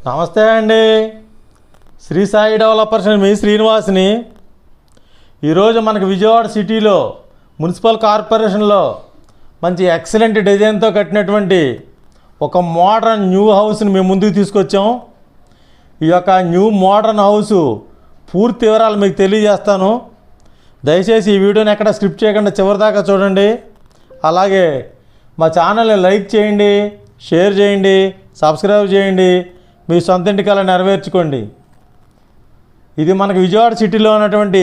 నమస్తే అండి. శ్రీ సాయి డెవలపర్స్ మీ శ్రీనివాస్ని. ఈరోజు మనకు విజయవాడ సిటీలో మున్సిపల్ కార్పొరేషన్లో మంచి ఎక్సలెంట్ డిజైన్తో కట్టినటువంటి ఒక మోడర్న్ న్యూ హౌస్ని మేము ముందుకు తీసుకొచ్చాం. ఈ యొక్క న్యూ మోడర్న్ హౌసు పూర్తి వివరాలు మీకు తెలియజేస్తాను. దయచేసి ఈ వీడియోని ఎక్కడ స్కిప్ చేయకుండా చివరిదాకా చూడండి. అలాగే మా ఛానల్ని లైక్ చేయండి, షేర్ చేయండి, సబ్స్క్రైబ్ చేయండి. మీ సొంత ఇంటికల్లా నెరవేర్చుకోండి. ఇది మనకు విజయవాడ సిటీలో ఉన్నటువంటి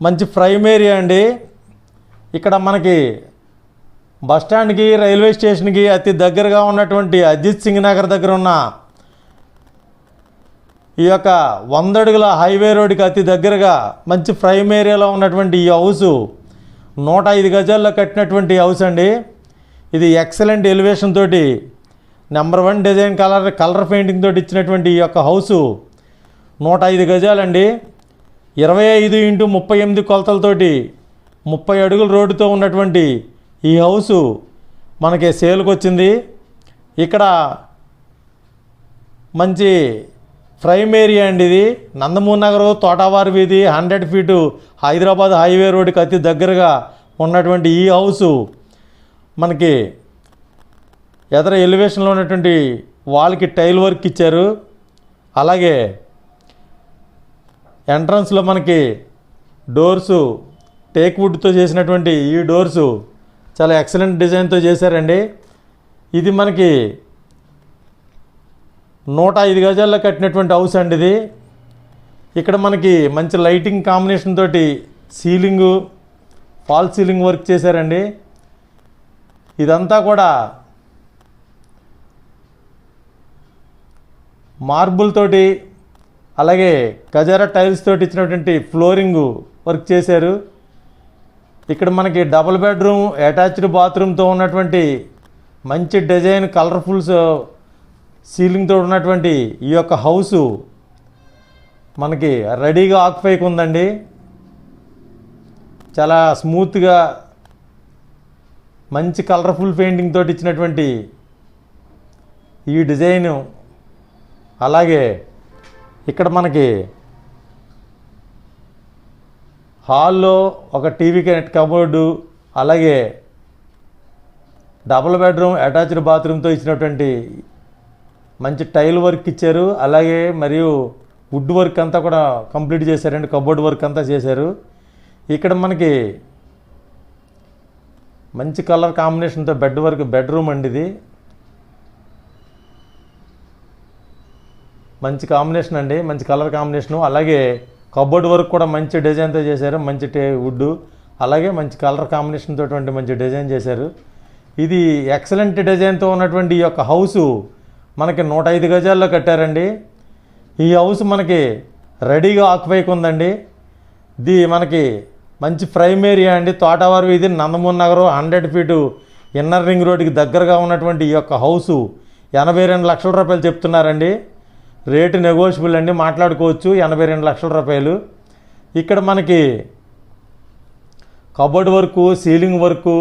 మంచి ప్రైమ్ ఏరియా అండి. ఇక్కడ మనకి బస్టాండ్కి, రైల్వే స్టేషన్కి అతి దగ్గరగా ఉన్నటువంటి అజిత్ సింగ్ నగర్ దగ్గర ఉన్న ఈ యొక్క 100 అడుగుల హైవే రోడ్డుకి అతి దగ్గరగా మంచి ప్రైమ్ ఏరియాలో ఉన్నటువంటి ఈ హౌసు 105 గజాల్లో కట్టినటువంటి హౌస్ అండి. ఇది ఎక్సలెంట్ ఎలివేషన్ తోటి నెంబర్ 1 డిజైన్ కలర్ పెయింటింగ్ తోటి ఇచ్చినటువంటి ఈ యొక్క హౌసు 105 గజాలండి. 25x38 కొలతలతోటి 30 అడుగుల రోడ్డుతో ఉన్నటువంటి ఈ హౌసు మనకి సేల్కి వచ్చింది. ఇక్కడ మంచి ప్రైమ్ ఏరియా అండి. ఇది నందమూరి నగర్, తోటవారి వీధి, 100 ఫీటు హైదరాబాద్ హైవే రోడ్డుకి అతి దగ్గరగా ఉన్నటువంటి ఈ హౌసు మనకి ఎదర ఎలివేషన్లో ఉన్నటువంటి వాల్కి టైల్ వర్క్ ఇచ్చారు. అలాగే ఎంట్రన్స్లో మనకి డోర్సు టేక్ వుడ్తో చేసినటువంటి ఈ డోర్సు చాలా ఎక్సలెంట్ డిజైన్తో చేశారండి. ఇది మనకి 105 గజాల్లో కట్టినటువంటి హౌస్ అండి ఇది. ఇక్కడ మనకి మంచి లైటింగ్ కాంబినేషన్ తోటి సీలింగు, ఫాల్ సీలింగ్ వర్క్ చేశారండి. ఇదంతా కూడా మార్బుల్ తోటి అలాగే కజారా టైల్స్ తోటి ఇచ్చినటువంటి ఫ్లోరింగు వర్క్ చేశారు. ఇక్కడ మనకి డబుల్ బెడ్రూమ్, అటాచ్డ్ బాత్రూమ్తో ఉన్నటువంటి మంచి డిజైన్, కలర్ఫుల్ సీలింగ్తో ఉన్నటువంటి ఈ యొక్క హౌసు మనకి రెడీగా ఆక్యుపైకి ఉందండి. చాలా స్మూత్గా మంచి కలర్ఫుల్ పెయింటింగ్ తోటి ఇచ్చినటువంటి ఈ డిజైను. అలాగే ఇక్కడ మనకి హాల్లో ఒక టీవీ కబోర్డు, అలాగే డబుల్ బెడ్రూమ్, అటాచ్డ్ బాత్రూమ్తో ఇచ్చినటువంటి మంచి టైల్ వర్క్ ఇచ్చారు. అలాగే మరియు వుడ్ వర్క్ అంతా కూడా కంప్లీట్ చేశారండి. కబోర్డ్ వర్క్ అంతా చేశారు. ఇక్కడ మనకి మంచి కలర్ కాంబినేషన్తో బెడ్రూమ్ అండి. ఇది మంచి కాంబినేషన్ అండి, మంచి కలర్ కాంబినేషను. అలాగే కబోర్డ్ వర్క్ కూడా మంచి డిజైన్తో చేశారు. మంచి వుడ్, అలాగే మంచి కలర్ కాంబినేషన్ తోటి మంచి డిజైన్ చేశారు. ఇది ఎక్సలెంట్ డిజైన్తో ఉన్నటువంటి ఈ యొక్క హౌసు మనకి 105 గజాల్లో కట్టారండి. ఈ హౌస్ మనకి రెడీగా ఆక్యుపైకి ఉందండి. ఇది మనకి మంచి ప్రైమ్ ఏరియా అండి. తోటవారి వీధి, Nandamuri Nagar, 100 feet inner ring రోడ్డుకి దగ్గరగా ఉన్నటువంటి ఈ యొక్క హౌసు 82 లక్షల రూపాయలు చెప్తున్నారండి. రేటు నెగోషియబుల్ అండి, మాట్లాడుకోవచ్చు. 82 లక్షల రూపాయలు. ఇక్కడ మనకి కబోర్డ్ వర్కు, సీలింగ్ వర్కు,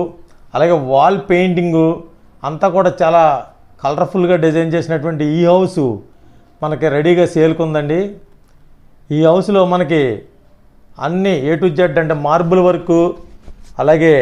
అలాగే వాల్ పెయింటింగు అంతా కూడా చాలా కలర్ఫుల్గా డిజైన్ చేసినటువంటి ఈ హౌసు మనకి రెడీగా సేల్కుందండి. ఈ హౌస్లో మనకి అన్నీ A to Z అంటే మార్బుల్ వర్కు, అలాగే